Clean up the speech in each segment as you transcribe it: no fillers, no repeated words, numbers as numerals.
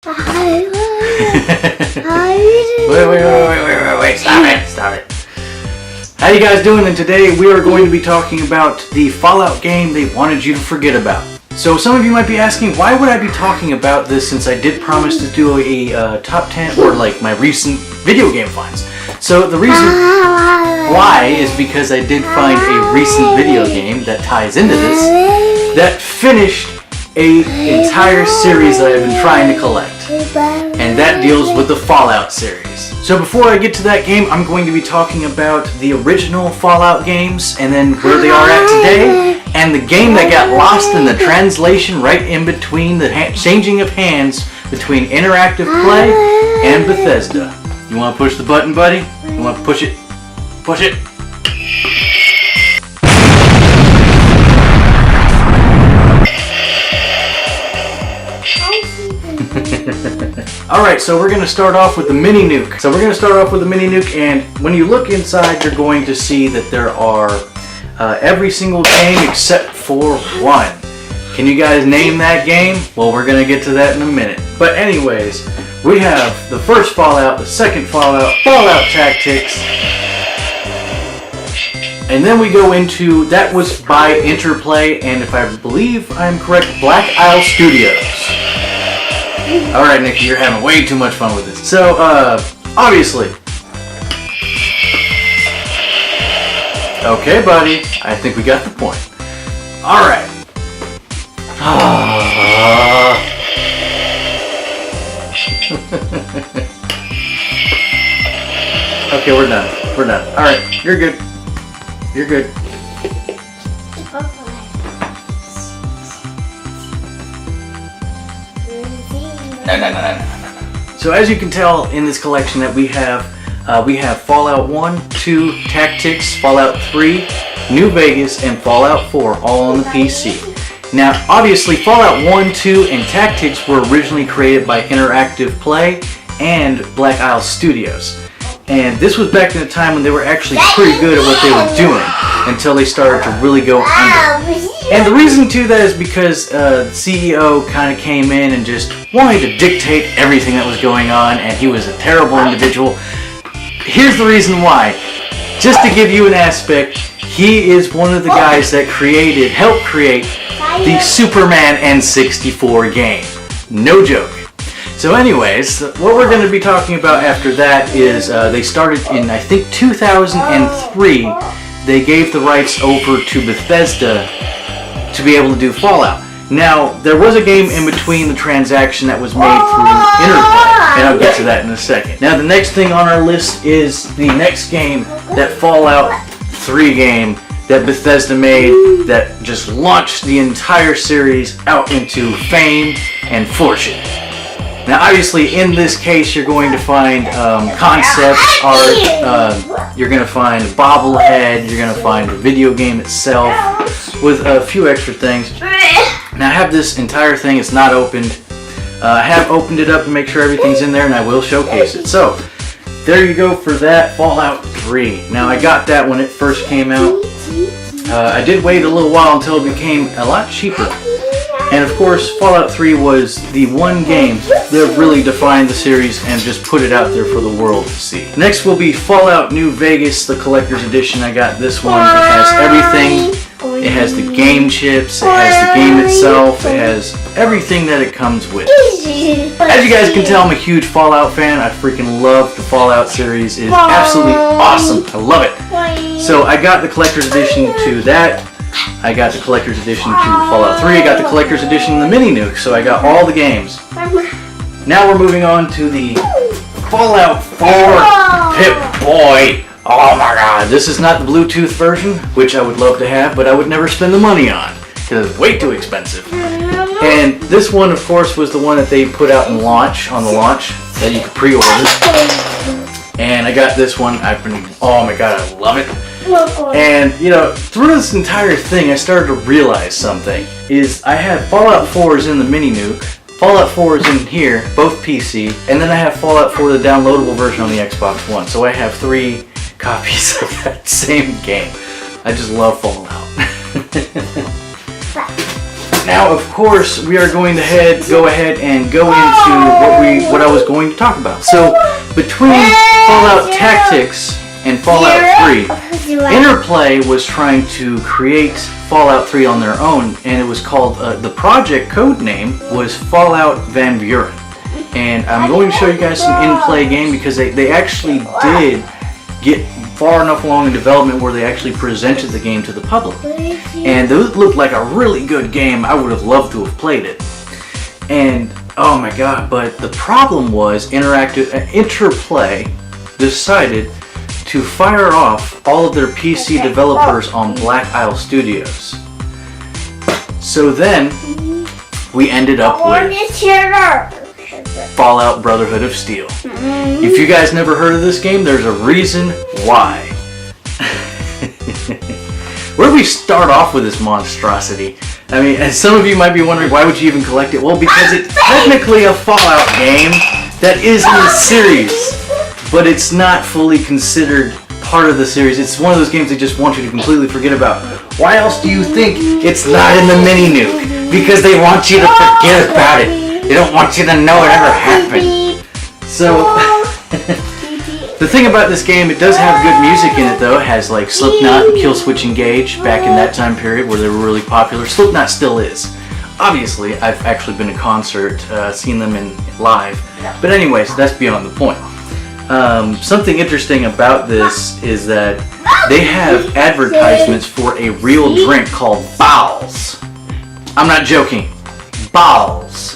Wait, stop it. How you guys doing? And today we are going to be talking about the Fallout game they wanted you to forget about. So some of you might be asking, why would I be talking about this since I did promise to do a top 10 or like my recent video game finds. So the reason why is because I did find a recent video game that ties into this that finished an entire series that I've been trying to collect. And that deals with the Fallout series. So before I get to that game, I'm going to be talking about the original Fallout games and then where they are at today, and the game that got lost in the translation right in between the changing of hands between Interactive Play and Bethesda. You want to push the button, buddy? You want to push it? Push it. Alright, so we're going to start off with the mini nuke. And when you look inside, you're going to see that there are every single game except for one. Can you guys name that game? Well, we're going to get to that in a minute. But anyways, we have the first Fallout, the second Fallout, Fallout Tactics, and then we go into, that was by Interplay, and if I believe I'm correct, Black Isle Studios. Alright, Nikki, you're having way too much fun with this. So, obviously. Okay, buddy, I think we got the point. Alright. Okay, we're done. Alright, you're good. No. So as you can tell in this collection that we have Fallout 1, 2, Tactics, Fallout 3, New Vegas, and Fallout 4 all on the PC. Now obviously Fallout 1, 2, and Tactics were originally created by Interactive Play and Black Isle Studios. And this was back in a time when they were actually pretty good at what they were doing until they started to really go under. And the reason to that is because the CEO kind of came in and just wanted to dictate everything that was going on, and he was a terrible individual. Here's the reason why. Just to give you an aspect, he is one of the guys that helped create the Superman N64 game. No joke. So anyways, what we're going to be talking about after that is they started in, I think, 2003. They gave the rights over to Bethesda to be able to do Fallout. Now, there was a game in between the transaction that was made through Interplay, and I'll get to that in a second. Now, the next thing on our list is the next game, that Fallout 3 game that Bethesda made that just launched the entire series out into fame and fortune. Now, obviously, in this case, you're going to find concept art, you're going to find a bobblehead, you're going to find the video game itself, with a few extra things. Now, I have this entire thing, it's not opened. I have opened it up to make sure everything's in there, and I will showcase it. So, there you go for that, Fallout 3. Now, I got that when it first came out. I did wait a little while until it became a lot cheaper. And of course, Fallout 3 was the one game that really defined the series and just put it out there for the world to see. Next will be Fallout New Vegas, the Collector's Edition. I got this one. It has everything. It has the game chips, it has the game itself, it has everything that it comes with. As you guys can tell, I'm a huge Fallout fan. I freaking love the Fallout series. It is absolutely awesome. I love it. So I got the Collector's Edition to that. I got the Collector's Edition to Fallout 3. I got the Collector's Edition in the mini nuke. So I got all the games. Now we're moving on to the Fallout 4 Pip-Boy. Oh my god, this is not the Bluetooth version, which I would love to have, but I would never spend the money on, because it's way too expensive. And this one, of course, was the one that they put out on the launch, that you could pre-order. And I got this one, oh my god, I love it. And, you know, through this entire thing, I started to realize something, is I have Fallout 4 is in the mini nuke, Fallout 4 is in here, both PC, and then I have Fallout 4, the downloadable version on the Xbox One, so I have 3 copies of that same game. I just love Fallout. Now, of course, we are going to go ahead and go into what I was going to talk about. So, between Fallout Tactics and Fallout 3, Interplay was trying to create Fallout 3 on their own, and it was called, the project code name was Fallout Van Buren. And I'm going to show you guys some in-play game because they actually did get far enough along in development where they actually presented the game to the public. And those looked like a really good game. I would have loved to have played it. And oh my god, but the problem was Interplay decided to fire off all of their PC developers on Black Isle Studios. So then we ended up with Fallout Brotherhood of Steel. If you guys never heard of this game, there's a reason why. Where do we start off with this monstrosity? I mean, and some of you might be wondering, why would you even collect it? Well, because it's technically a Fallout game that is in the series, but it's not fully considered part of the series. It's one of those games they just want you to completely forget about. Why else do you think it's not in the mini nuke? Because they want you to forget about it. They don't want you to know it ever happened. So, the thing about this game, it does have good music in it though. It has like Slipknot and Killswitch Engage back in that time period where they were really popular. Slipknot still is. Obviously, I've actually been to concert, seen them in live. But anyways, that's beyond the point. Something interesting about this is that they have advertisements for a real drink called Bowls. I'm not joking. Bowls.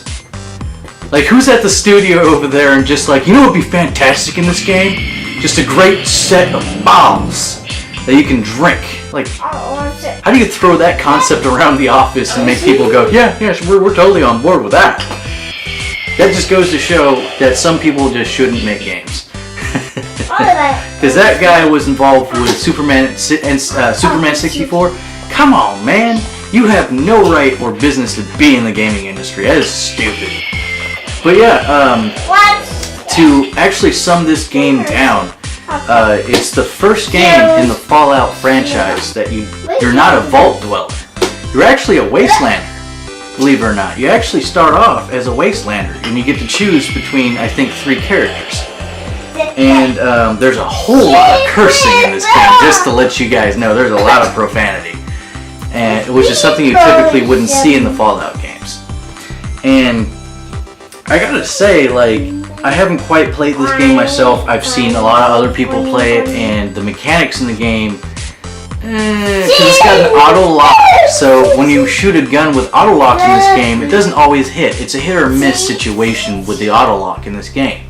Like, who's at the studio over there and just like, you know what would be fantastic in this game? Just a great set of bottles that you can drink. Like, how do you throw that concept around the office and make people go, yeah, we're totally on board with that? That just goes to show that some people just shouldn't make games. Because that guy was involved with Superman 64. Come on, man. You have no right or business to be in the gaming industry. That is stupid. But yeah, to actually sum this game down, it's the first game in the Fallout franchise that you're not a vault dweller. You're actually a wastelander, believe it or not. You actually start off as a wastelander, and you get to choose between, I think, 3 characters. And there's a whole lot of cursing in this game, just to let you guys know. There's a lot of profanity, which is something you typically wouldn't see in the Fallout games. And I gotta say, like, I haven't quite played this game myself. I've seen a lot of other people play it, and the mechanics in the game, because it's got an auto lock. So when you shoot a gun with auto lock in this game, it doesn't always hit. It's a hit or miss situation with the auto lock in this game.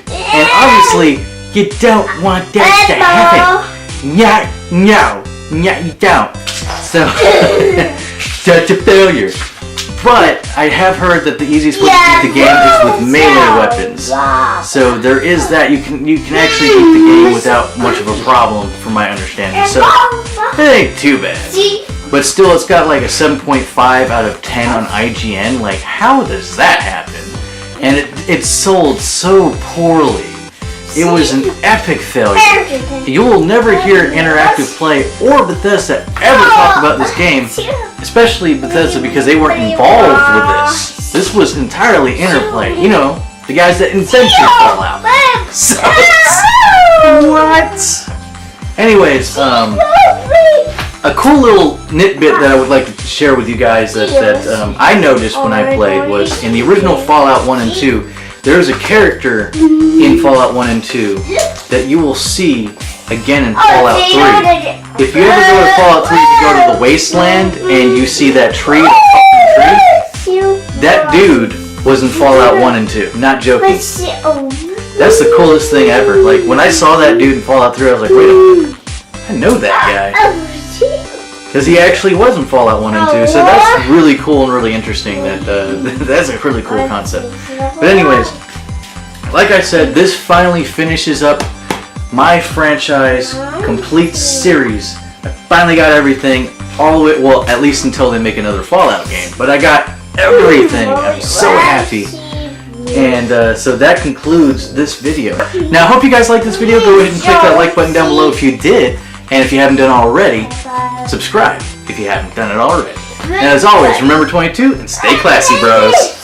And obviously, you don't want that to happen. No, you don't. So, such a failure. But I have heard that the easiest way to beat the game is with melee weapons. So there is that. You can actually beat the game without much of a problem, from my understanding. So it ain't too bad. But still, it's got like a 7.5 out of 10 on IGN. Like, how does that happen? And it sold so poorly. It was an epic failure. You will never hear Interactive Play or Bethesda ever talk about this game, especially Bethesda, because they weren't involved with this. This was entirely Interplay. You know, the guys that invented Fallout. So, what? Anyways, a cool little nitbit that I would like to share with you guys that I noticed when I played was in the original Fallout 1 and 2, there's a character in Fallout 1 and 2 that you will see again in Fallout 3. If you ever go to Fallout 3, you go to the wasteland and you see that tree, that dude was in Fallout 1 and 2. Not joking. That's the coolest thing ever. Like, when I saw that dude in Fallout 3, I was like, wait a minute, I know that guy. Because he actually was in Fallout 1 and 2, so that's really cool and really interesting. That's a really cool concept. But anyways, like I said, this finally finishes up my franchise complete series. I finally got everything, all the way, well, at least until they make another Fallout game. But I got everything. I'm so happy. And so that concludes this video. Now, I hope you guys liked this video. Go ahead and click that like button down below if you did. And if you haven't done it already, subscribe if you haven't done it already. And as always, remember 22 and stay classy, bros.